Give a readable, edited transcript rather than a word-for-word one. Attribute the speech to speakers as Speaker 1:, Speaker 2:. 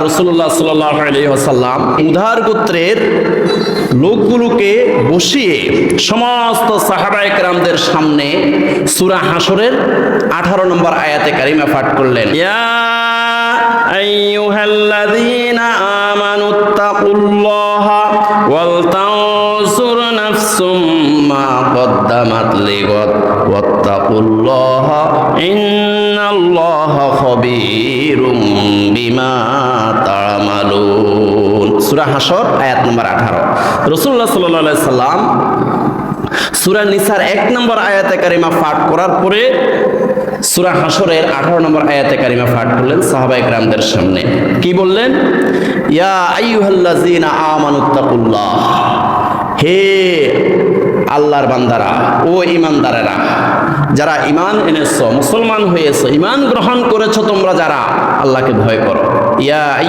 Speaker 1: রাসূলুল্লাহ সাল্লাল্লাহু আলাইহি ওয়াসাল্লাম উদার গোত্রের লোকগুলোকে বসিয়ে সমস্ত সাহাবায়ে কেরামদের সামনে সূরা হাশরের 18 নম্বর আয়াতে কারিমা পাঠ করলেন। ইয়া আইয়ুহাল্লাযীনা আমানুত্তাকুল্লাহা ওয়াল তানসুর নাফসুম মা কদ্দামাত লিগাদ ওয়াত্তাকুল্লাহা ইন্নাল্লাহা খাবীরুম বিমা তা'মালুন। সূরা হাশর আয়াত নম্বর 18। রাসূলুল্লাহ সাল্লাল্লাহু আলাইহি সাল্লাম সূরা নিসার 1 নম্বর আয়াতে কারিমা পাঠ করার পরে সূরা হাশরের 18 নম্বর আয়াতে কারিমা পাঠ করলেন সাহাবায়ে কেরামদের সামনে। কি বললেন? ইয়া আইয়ুহাল্লাযীনা আমানুত্তাকুল্লাহ, হে আল্লাহর বান্দারা, ও ঈমানদারেরা, যারা ঈমান এনেছো, মুসলমান হয়েছো, ঈমান গ্রহণ করেছো, তোমরা যারা আল্লাহকে ভয় করো। ইয়া